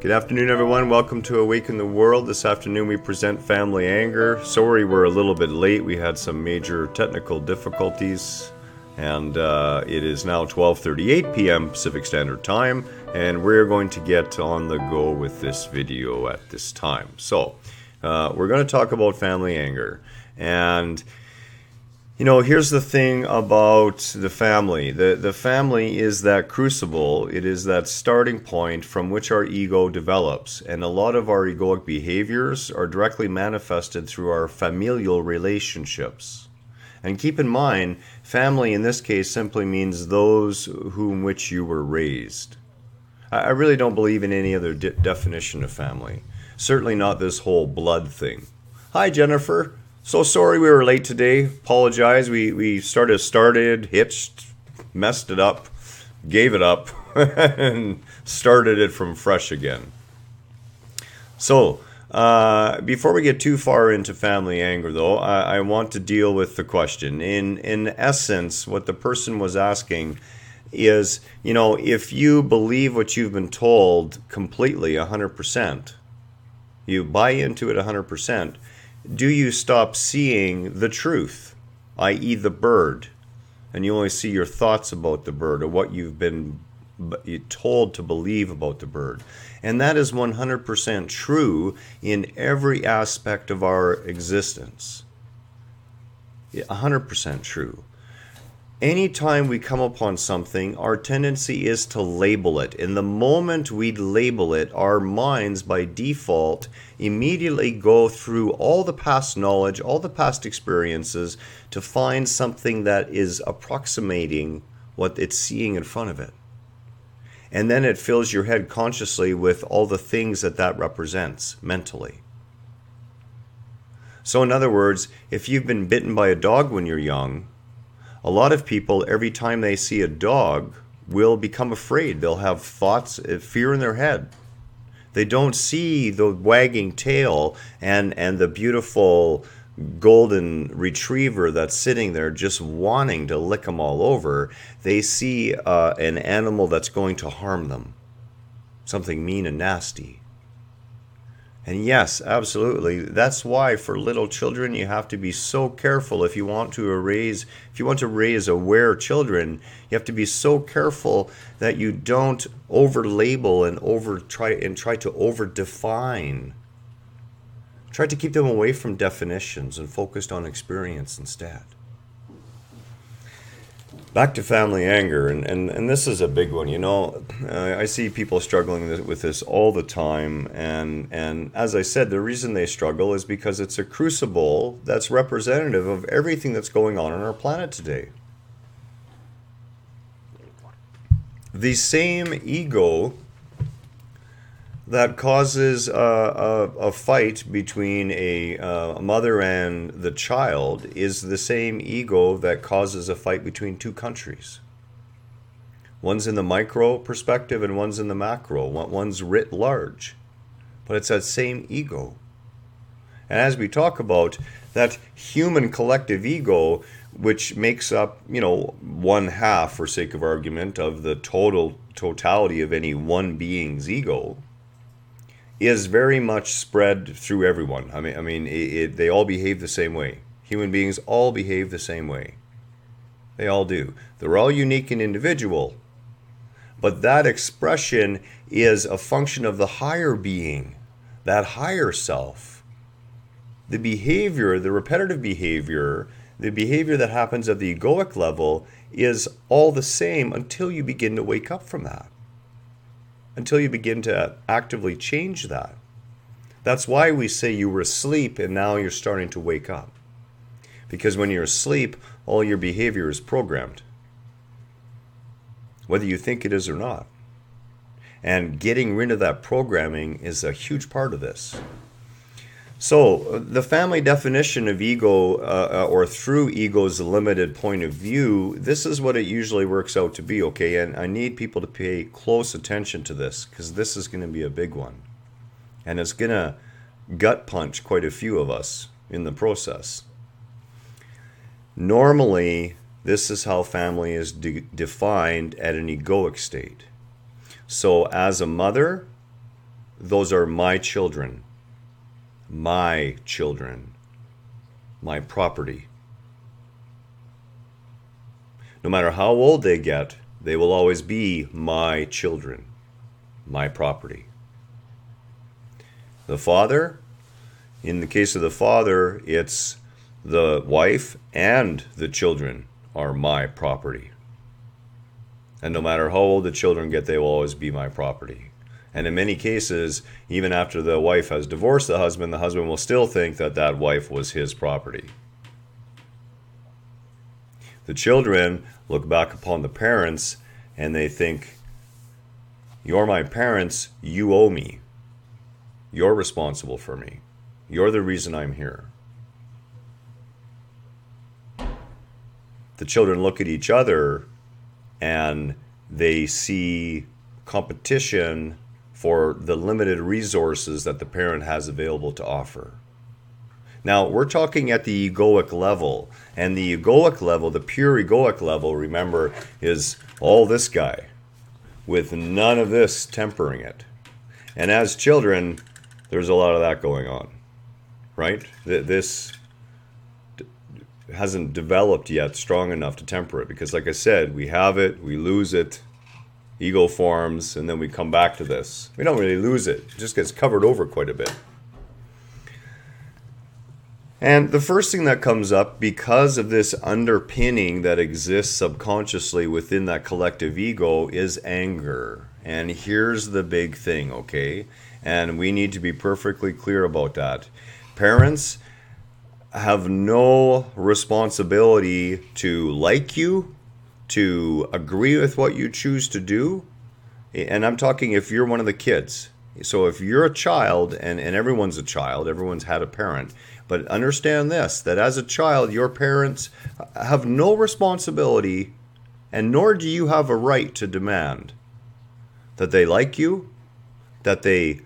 Good afternoon, everyone. Welcome to Awaken the World. This afternoon we present Family Anger. Sorry we're a little bit late. We had some major technical difficulties. And it is now 12:38 p.m. Pacific Standard Time. And we're going to get on the go with this video at this time. So, we're going to talk about family anger. And you know, here's the thing about the family. The family is that crucible. It is that starting point from which our ego develops. And a lot of our egoic behaviors are directly manifested through our familial relationships. And keep in mind, family in this case simply means those whom which you were raised. I really don't believe in any other definition of family. Certainly not this whole blood thing. Hi, Jennifer. So sorry we were late today. Apologize. We started, hitched, messed it up, gave it up, and started it from fresh again. So, before we get too far into family anger, though, I want to deal with the question. In essence, what the person was asking is, you know, if you believe what you've been told completely, 100%, you buy into it 100%, do you stop seeing the truth, i.e. the bird, and you only see your thoughts about the bird or what you've been told to believe about the bird? And that is 100% true in every aspect of our existence. 100% true. Anytime we come upon something, our tendency is to label it. And the moment we label it, our minds by default immediately go through all the past knowledge, all the past experiences to find something that is approximating what it's seeing in front of it. And then it fills your head consciously with all the things that represents mentally. So in other words, if you've been bitten by a dog when you're young, a lot of people, every time they see a dog, will become afraid. They'll have thoughts, fear in their head. They don't see the wagging tail and the beautiful golden retriever that's sitting there just wanting to lick them all over. They see an animal that's going to harm them, something mean and nasty. And yes, absolutely. That's why for little children you have to be so careful. If you want to raise aware children, you have to be so careful that you don't over-label and try to over-define. Try to keep them away from definitions and focused on experience instead. Back to family anger, and this is a big one. You know, I see people struggling with this all the time, and as I said, the reason they struggle is because it's a crucible that's representative of everything that's going on our planet today. The same ego that causes a fight between a mother and the child is the same ego that causes a fight between two countries. One's in the micro perspective and one's in the macro. One's writ large. But it's that same ego. And as we talk about that human collective ego, which makes up, you know, 1/2, for sake of argument, of the totality of any one being's ego, is very much spread through everyone. I mean, they all behave the same way. Human beings all behave the same way. They all do. They're all unique and individual. But that expression is a function of the higher being, that higher self. The behavior, the repetitive behavior, the behavior that happens at the egoic level is all the same until you begin to wake up from that. Until you begin to actively change that. That's why we say you were asleep and now you're starting to wake up. Because when you're asleep, all your behavior is programmed. Whether you think it is or not. And getting rid of that programming is a huge part of this. So, the family definition of ego, or through ego's limited point of view, this is what it usually works out to be, okay? And I need people to pay close attention to this, because this is going to be a big one. And it's going to gut punch quite a few of us in the process. Normally, this is how family is defined at an egoic state. So, as a mother, those are my children, my property. No matter how old they get, they will always be my children, my property. The father, in the case of the father, it's the wife and the children are my property. And no matter how old the children get, they will always be my property. And in many cases, even after the wife has divorced the husband will still think that that wife was his property. The children look back upon the parents and they think, you're my parents, you owe me. You're responsible for me. You're the reason I'm here. The children look at each other and they see competition for the limited resources that the parent has available to offer. Now, we're talking at the egoic level, and the egoic level, the pure egoic level, remember, is all this guy with none of this tempering it. And as children, there's a lot of that going on, right? This hasn't developed yet strong enough to temper it, because like I said, we have it, we lose it, ego forms, and then we come back to this. We don't really lose it. It just gets covered over quite a bit. And the first thing that comes up, because of this underpinning that exists subconsciously within that collective ego, is anger. And here's the big thing, okay? And we need to be perfectly clear about that. Parents have no responsibility to like you, to agree with what you choose to do. And I'm talking if you're one of the kids. So if you're a child, and everyone's a child, everyone's had a parent, but understand this, that as a child, your parents have no responsibility, and nor do you have a right to demand that they like you, that they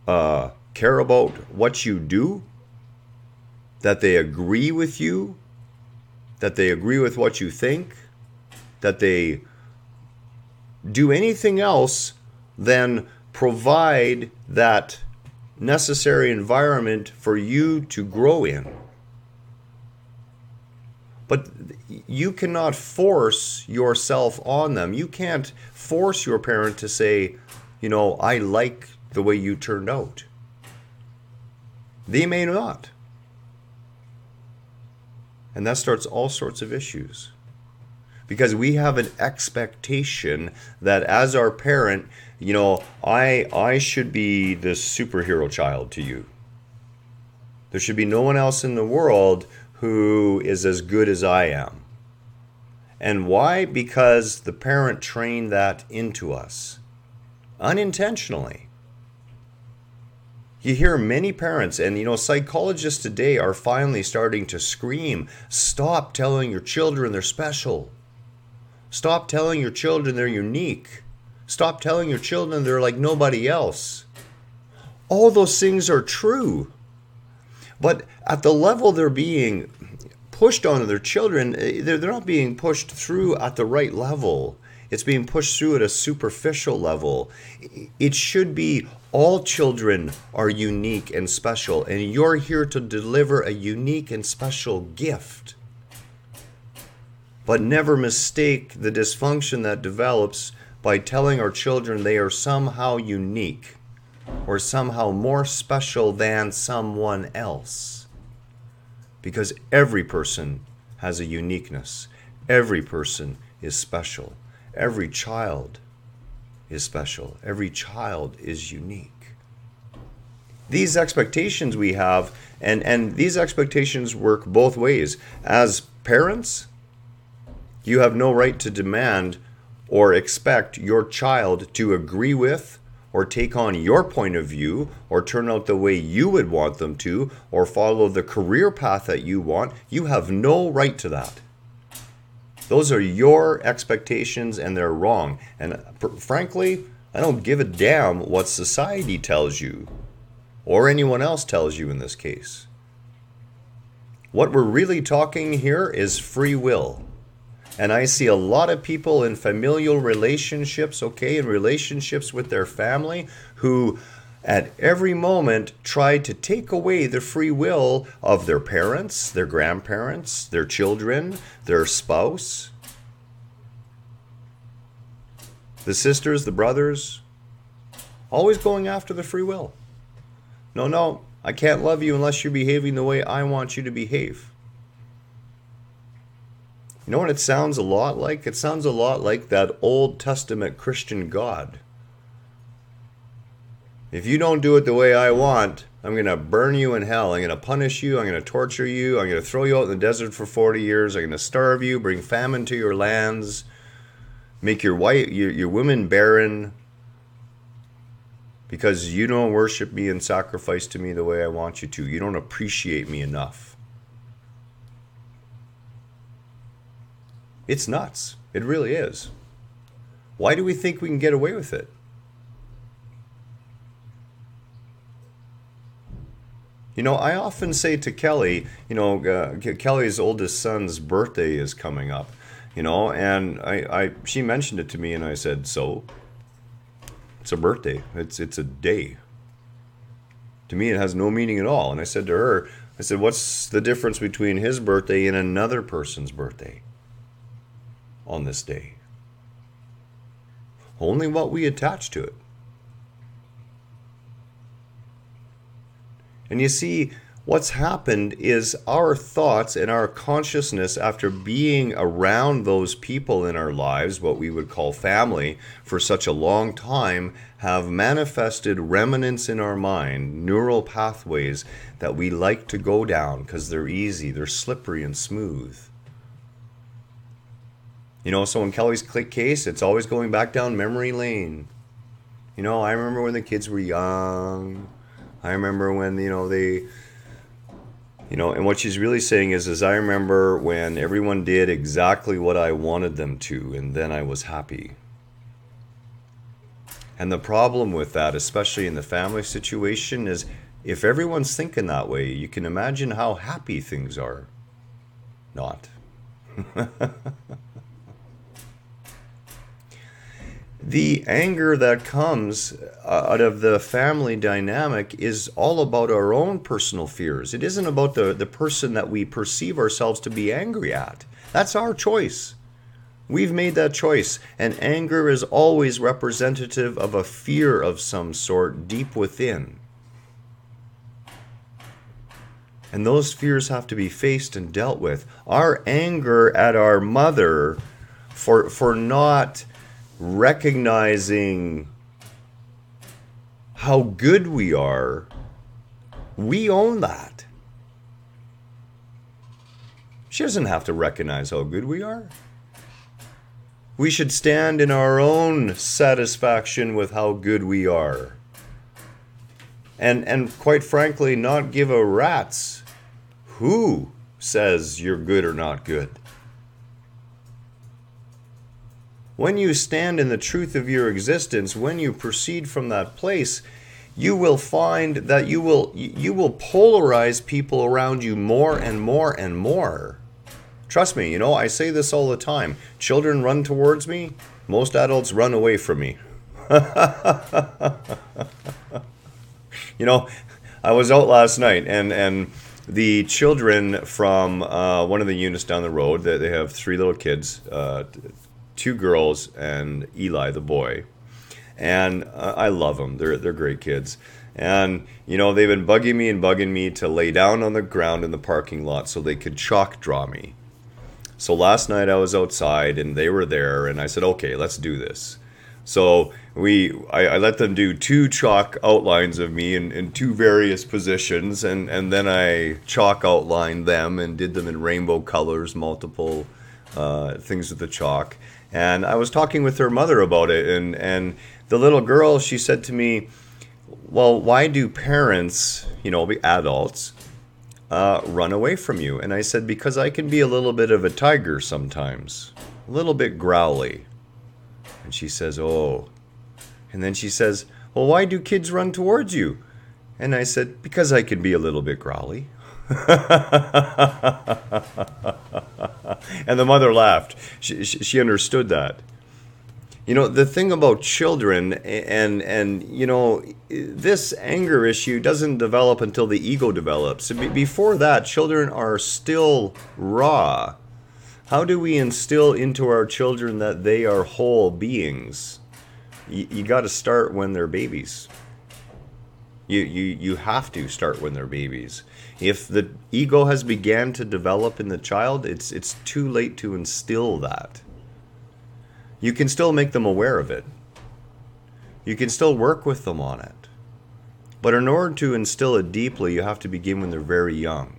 care about what you do, that they agree with you, that they agree with what you think, that they do anything else than provide that necessary environment for you to grow in. But you cannot force yourself on them. You can't force your parent to say, I like the way you turned out. They may not. And that starts all sorts of issues. Because we have an expectation that as our parent, I should be this superhero child to you. There should be no one else in the world who is as good as I am. And why? Because the parent trained that into us. Unintentionally. You hear many parents, and psychologists today are finally starting to scream, stop telling your children they're special. Stop telling your children they're unique. Stop telling your children they're like nobody else. All those things are true. But at the level they're being pushed onto their children, they're not being pushed through at the right level. It's being pushed through at a superficial level. It should be all children are unique and special, and you're here to deliver a unique and special gift. But never mistake the dysfunction that develops by telling our children they are somehow unique or somehow more special than someone else. Because every person has a uniqueness. Every person is special. Every child is special. Every child is unique. These expectations we have, and these expectations work both ways. As parents, you have no right to demand or expect your child to agree with or take on your point of view or turn out the way you would want them to or follow the career path that you want. You have no right to that. Those are your expectations and they're wrong. And frankly, I don't give a damn what society tells you or anyone else tells you in this case. What we're really talking here is free will. And I see a lot of people in familial relationships, in relationships with their family, who at every moment try to take away the free will of their parents, their grandparents, their children, their spouse, the sisters, the brothers, always going after the free will. No, no, I can't love you unless you're behaving the way I want you to behave. You know what it sounds a lot like? It sounds a lot like that Old Testament Christian God. If you don't do it the way I want, I'm going to burn you in hell. I'm going to punish you. I'm going to torture you. I'm going to throw you out in the desert for 40 years. I'm going to starve you, bring famine to your lands, make your women barren, because you don't worship me and sacrifice to me the way I want you to. You don't appreciate me enough. It's nuts. It really is. Why do we think we can get away with it? You know, I often say to Kelly, Kelly's oldest son's birthday is coming up, and she mentioned it to me, and I said, so? It's a birthday. It's a day. To me, it has no meaning at all. And I said to her, what's the difference between his birthday and another person's birthday on this day? Only what we attach to it. And you see, what's happened is our thoughts and our consciousness, after being around those people in our lives, what we would call family, for such a long time, have manifested remnants in our mind, neural pathways that we like to go down because they're easy, they're slippery and smooth. So in Kelly's case, it's always going back down memory lane. I remember when the kids were young. I remember when, and what she's really saying is I remember when everyone did exactly what I wanted them to, and then I was happy. And the problem with that, especially in the family situation, is if everyone's thinking that way, you can imagine how happy things are. Not. The anger that comes out of the family dynamic is all about our own personal fears. It isn't about the person that we perceive ourselves to be angry at. That's our choice. We've made that choice. And anger is always representative of a fear of some sort deep within. And those fears have to be faced and dealt with. Our anger at our mother for not recognizing how good we are, we own that. She doesn't have to recognize how good we are. We should stand in our own satisfaction with how good we are. And quite frankly, not give a rat's who says you're good or not good. When you stand in the truth of your existence, when you proceed from that place, you will find that you will polarize people around you more and more and more. Trust me, I say this all the time. Children run towards me. Most adults run away from me. I was out last night, and the children from one of the units down the road, they have 3 little kids, 2 girls and Eli, the boy. And I love them. They're great kids. And, they've been bugging me to lay down on the ground in the parking lot so they could chalk draw me. So last night I was outside and they were there and I said, okay, let's do this. So I let them do 2 chalk outlines of me in 2 various positions. And then I chalk outlined them and did them in rainbow colors, multiple things with the chalk. And I was talking with her mother about it, and the little girl, she said to me, well, why do parents, adults, run away from you? And I said, because I can be a little bit of a tiger sometimes, a little bit growly. And she says, oh. And then she says, well, why do kids run towards you? And I said, because I can be a little bit growly. And the mother laughed. She understood that. The thing about children, and this anger issue doesn't develop until the ego develops. Before that, children are still raw. How do we instill into our children that they are whole beings? You got to start when they're babies. You have to start when they're babies. If the ego has began to develop in the child, it's too late to instill that. You can still make them aware of it. You can still work with them on it. But in order to instill it deeply, you have to begin when they're very young.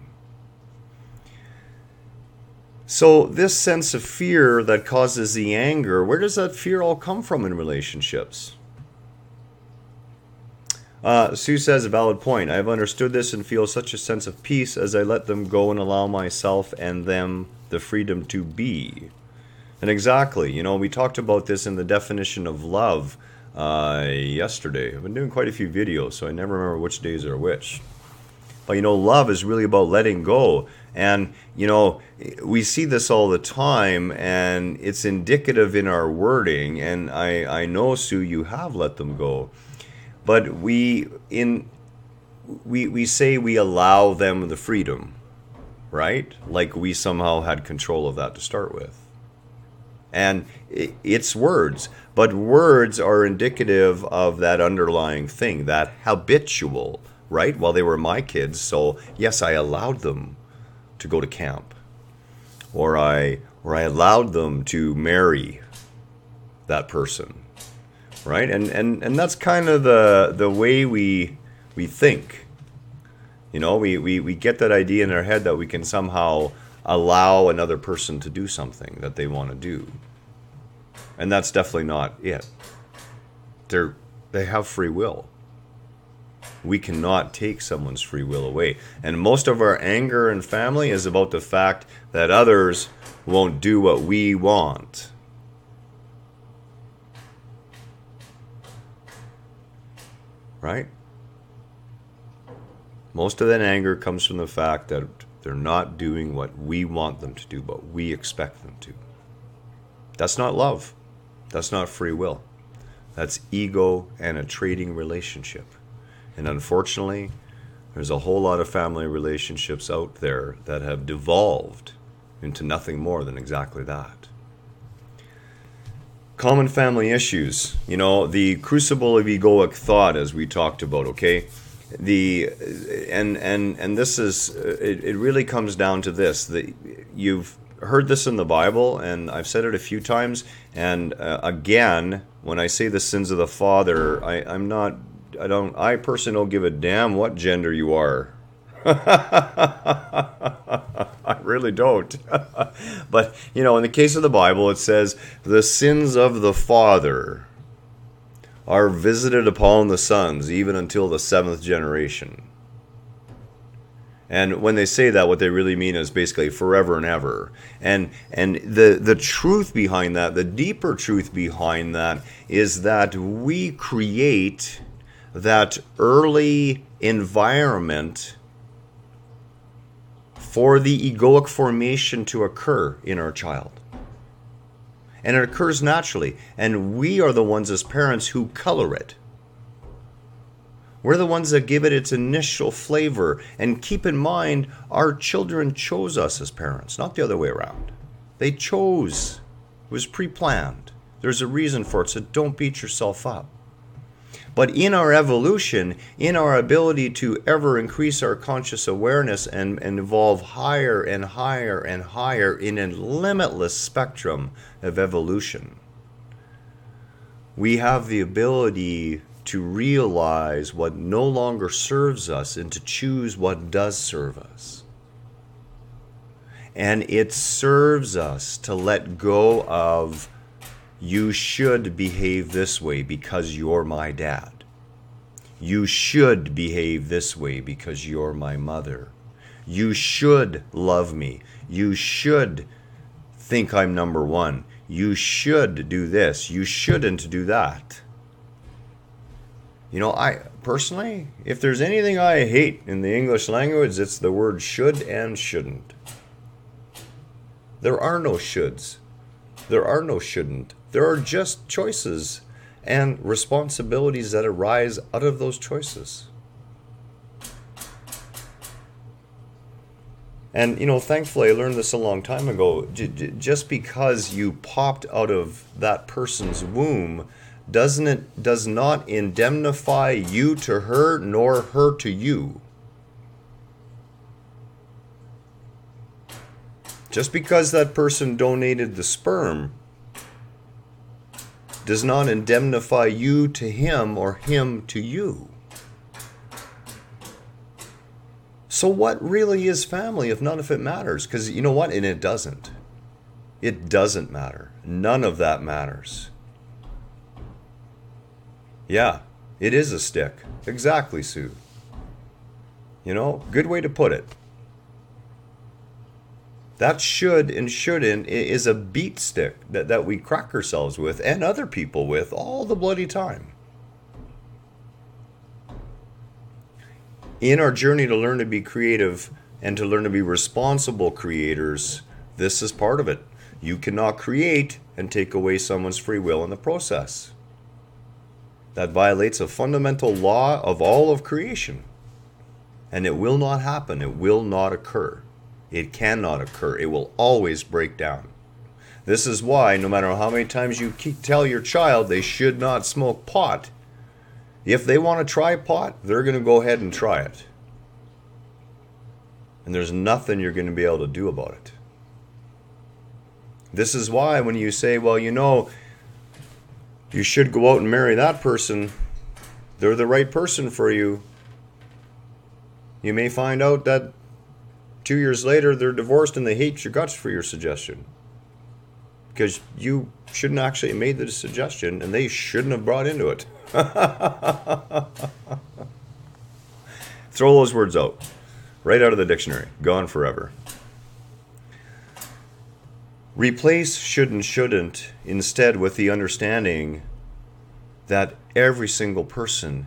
So this sense of fear that causes the anger, where does that fear all come from in relationships? Sue says, a valid point. I have understood this and feel such a sense of peace as I let them go and allow myself and them the freedom to be. And exactly, we talked about this in the definition of love yesterday. I've been doing quite a few videos, so I never remember which days are which. But love is really about letting go. And, we see this all the time, and it's indicative in our wording. And I know, Sue, you have let them go. But we say we allow them the freedom, right? Like we somehow had control of that to start with. And it's words, but words are indicative of that underlying thing, that habitual, right? Well, they were my kids, so yes, I allowed them to go to camp, or I allowed them to marry that person, right? And that's kind of the way we think. We get that idea in our head that we can somehow allow another person to do something that they want to do. And that's definitely not it. They have free will. We cannot take someone's free will away. And most of our anger in family is about the fact that others won't do what we want. Right? Most of that anger comes from the fact that they're not doing what we want them to do, but we expect them to. That's not love. That's not free will. That's ego and a trading relationship. And unfortunately, there's a whole lot of family relationships out there that have devolved into nothing more than exactly that. Common family issues. The crucible of egoic thought, as we talked about, okay? And this is, it really comes down to this. You've heard this in the Bible, and I've said it a few times, and again, when I say the sins of the father, I personally don't give a damn what gender you are. I really don't. But, in the case of the Bible, it says, the sins of the father are visited upon the sons, even until the 7th generation. And when they say that, what they really mean is basically forever and ever. And the truth behind that, the deeper truth behind that, is that we create that early environment for the egoic formation to occur in our child. And it occurs naturally. And we are the ones as parents who color it. We're the ones that give it its initial flavor. And keep in mind, our children chose us as parents, not the other way around. They chose. It was pre-planned. There's a reason for it, so don't beat yourself up. But in our evolution, in our ability to ever increase our conscious awareness and evolve higher and higher and higher in a limitless spectrum of evolution, we have the ability to realize what no longer serves us and to choose what does serve us. And it serves us to let go of, you should behave this way because you're my dad. You should behave this way because you're my mother. You should love me. You should think I'm number one. You should do this. You shouldn't do that. I personally, if there's anything I hate in the English language, it's the word should and shouldn't. There are no shoulds. There are no shouldn't. There are just choices and responsibilities that arise out of those choices. And, thankfully I learned this a long time ago. Just because you popped out of that person's womb does not indemnify you to her nor her to you. Just because that person donated the sperm does not indemnify you to him or him to you. So what really is family if none of it matters? Because you know what? And it doesn't. It doesn't matter. None of that matters. Yeah, it is a stick. Exactly, Sue. Good way to put it. That should and shouldn't is a beat stick that we crack ourselves with and other people with all the bloody time. In our journey to learn to be creative and to learn to be responsible creators, this is part of it. You cannot create and take away someone's free will in the process. That violates a fundamental law of all of creation. And it will not happen. It will not occur. It cannot occur. It will always break down. This is why no matter how many times you tell your child they should not smoke pot, if they want to try pot, they're going to go ahead and try it. And there's nothing you're going to be able to do about it. This is why when you say, well, you should go out and marry that person, they're the right person for you, you may find out that 2 years later they're divorced and they hate your guts for your suggestion. Because you shouldn't actually have made the suggestion and they shouldn't have brought into it. Throw those words out. Right out of the dictionary. Gone forever. Replace should and shouldn't instead with the understanding that every single person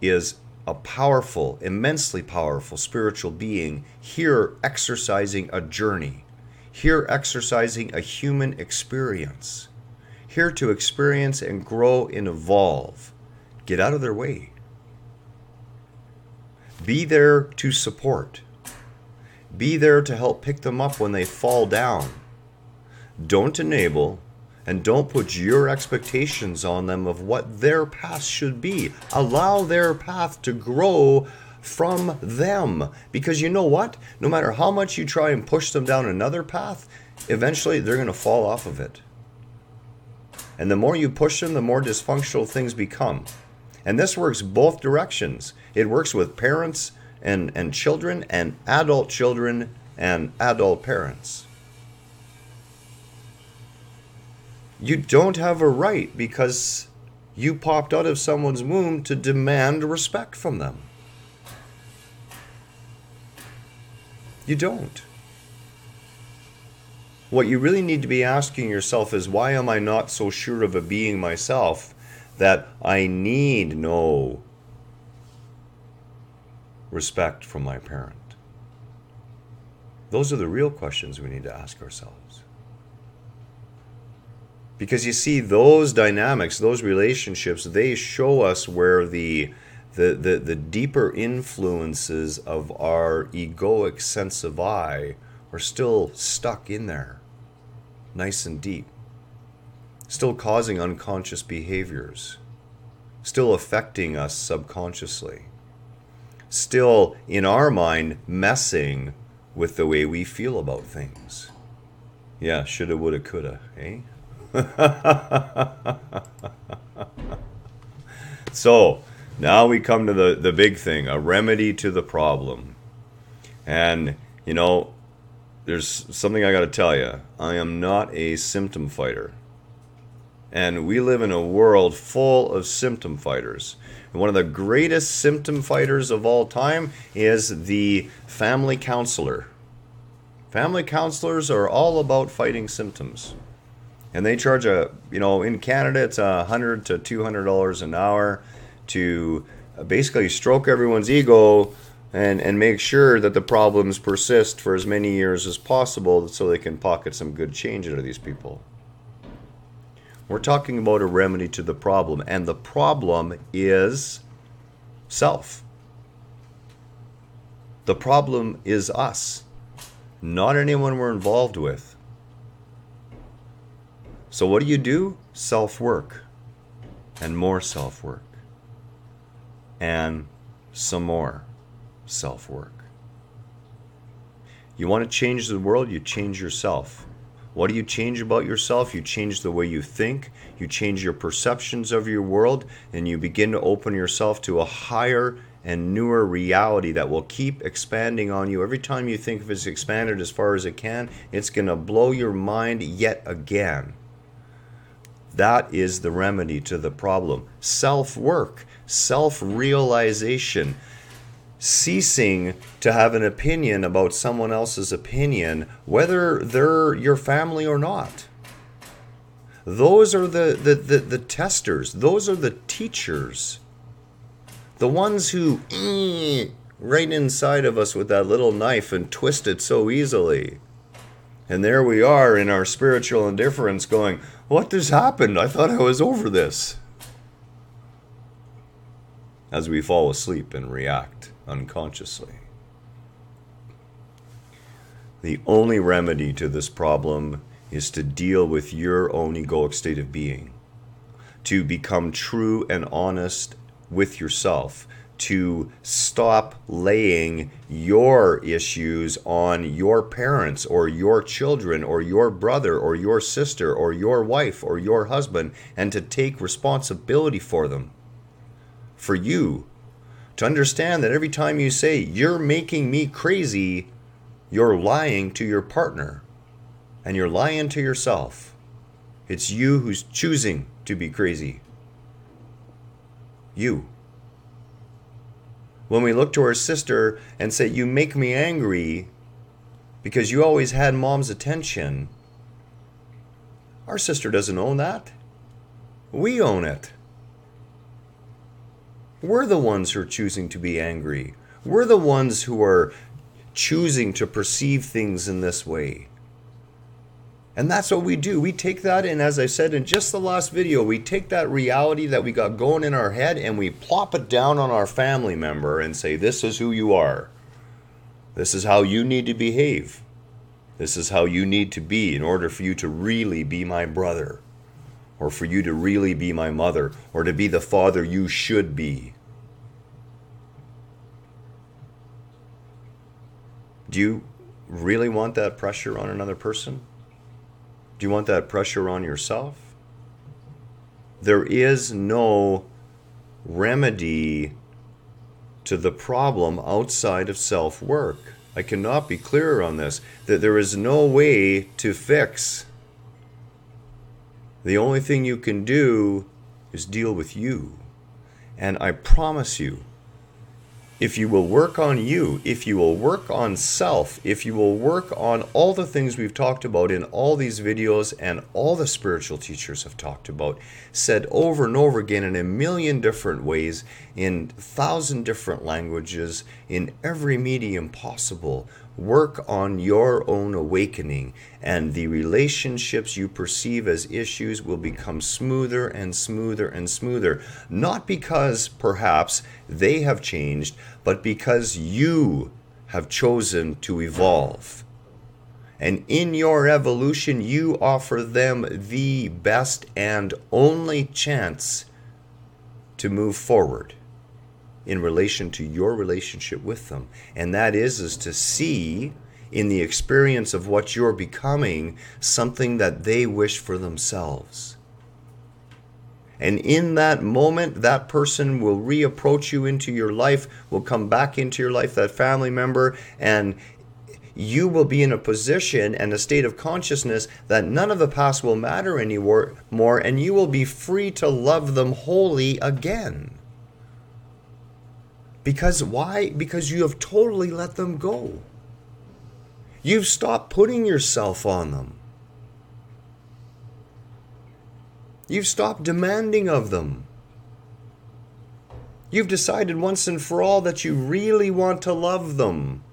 is a powerful, immensely powerful spiritual being here exercising a journey, here exercising a human experience, here to experience and grow and evolve. Get out of their way. Be there to support. Be there to help pick them up when they fall down. Don't enable and don't put your expectations on them of what their path should be. Allow their path to grow from them. Because you know what? No matter how much you try and push them down another path, eventually they're going to fall off of it. And the more you push them, the more dysfunctional things become. And this works both directions. It works with parents and children and adult children and adult parents. You don't have a right because you popped out of someone's womb to demand respect from them. You don't. What you really need to be asking yourself is, why am I not so sure of a being myself that I need no respect from my parent? Those are the real questions we need to ask ourselves. Because you see, those dynamics, those relationships, they show us where the deeper influences of our egoic sense of I are still stuck in there, nice and deep, still causing unconscious behaviors, still affecting us subconsciously, still in our mind messing with the way we feel about things. Yeah, shoulda, woulda, coulda, eh? So now we come to the big thing, a remedy to the problem. And there's something I got to tell you. I am not a symptom fighter, and we live in a world full of symptom fighters. And one of the greatest symptom fighters of all time is the family counselor. Family counselors are all about fighting symptoms. And they charge in Canada, it's $100 to $200 an hour to basically stroke everyone's ego and make sure that the problems persist for as many years as possible so they can pocket some good change out of these people. We're talking about a remedy to the problem, and the problem is self. The problem is us, not anyone we're involved with. So what do? Self-work, and more self-work, and some more self-work. You want to change the world, you change yourself. What do you change about yourself? You change the way you think, you change your perceptions of your world, and you begin to open yourself to a higher and newer reality that will keep expanding on you. Every time you think if it's expanded as far as it can, it's going to blow your mind yet again. That is the remedy to the problem. Self-work, self-realization, ceasing to have an opinion about someone else's opinion, whether they're your family or not. Those are the testers. Those are the teachers. The ones who right inside of us with that little knife and twist it so easily. And there we are in our spiritual indifference going, what just happened? I thought I was over this. As we fall asleep and react unconsciously. The only remedy to this problem is to deal with your own egoic state of being, to become true and honest with yourself, to stop laying your issues on your parents or your children or your brother or your sister or your wife or your husband, and to take responsibility for them. For you to understand that every time you say, you're making me crazy, you're lying to your partner and you're lying to yourself. It's you who's choosing to be crazy. You. When we look to our sister and say, you make me angry because you always had mom's attention, our sister doesn't own that. We own it. We're the ones who are choosing to be angry. We're the ones who are choosing to perceive things in this way. And that's what we do. We take that, and as I said in just the last video, we take that reality that we got going in our head and we plop it down on our family member and say, this is who you are. This is how you need to behave. This is how you need to be in order for you to really be my brother, or for you to really be my mother, or to be the father you should be. Do you really want that pressure on another person? Do you want that pressure on yourself? There is no remedy to the problem outside of self-work. I cannot be clearer on this, that there is no way to fix. The only thing you can do is deal with you. And I promise you, if you will work on you, if you will work on self, if you will work on all the things we've talked about in all these videos and all the spiritual teachers have talked about, said over and over again in a million different ways, in 1,000 different languages, in every medium possible, work on your own awakening, and the relationships you perceive as issues will become smoother and smoother and smoother. Not because perhaps they have changed, but because you have chosen to evolve. And in your evolution, you offer them the best and only chance to move forward in relation to your relationship with them. And that is to see in the experience of what you're becoming something that they wish for themselves. And in that moment, that person will reapproach you into your life, will come back into your life, that family member, and you will be in a position and a state of consciousness that none of the past will matter anymore, and you will be free to love them wholly again. Because why? Because you have totally let them go. You've stopped putting yourself on them. You've stopped demanding of them. You've decided once and for all that you really want to love them.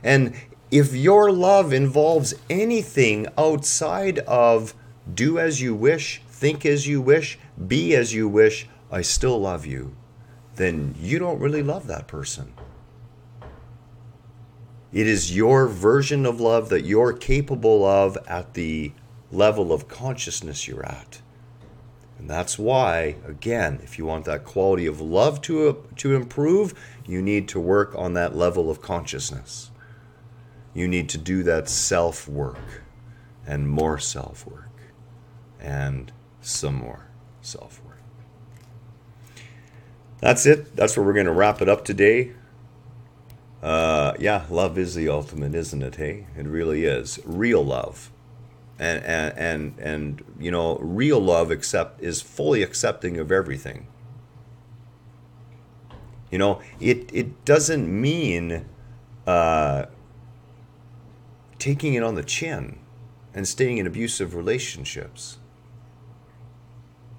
And if your love involves anything outside of do as you wish, think as you wish, be as you wish, I still love you, then you don't really love that person. It is your version of love that you're capable of at the level of consciousness you're at. And that's why, again, if you want that quality of love to improve, you need to work on that level of consciousness. You need to do that self-work and more self-work and some more self-work. That's it. That's where we're going to wrap it up today. Love is the ultimate, isn't it? Hey, it really is. Real love. And you know, real love is fully accepting of everything. You know, it doesn't mean taking it on the chin and staying in abusive relationships.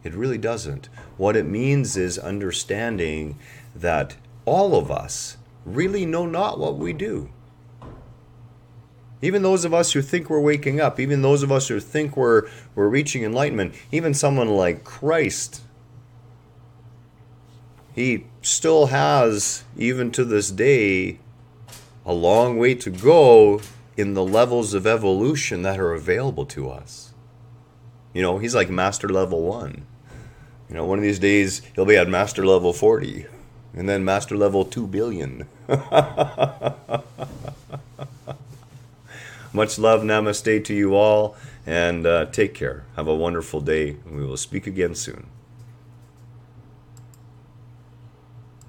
It really doesn't. What it means is understanding that all of us really know not what we do. Even those of us who think we're waking up, even those of us who think we're reaching enlightenment, even someone like Christ, he still has, even to this day, a long way to go in the levels of evolution that are available to us. You know, he's like master level 1. You know, one of these days he'll be at master level 40, and then master level 2 billion. Much love, namaste to you all, and take care. Have a wonderful day, and we will speak again soon.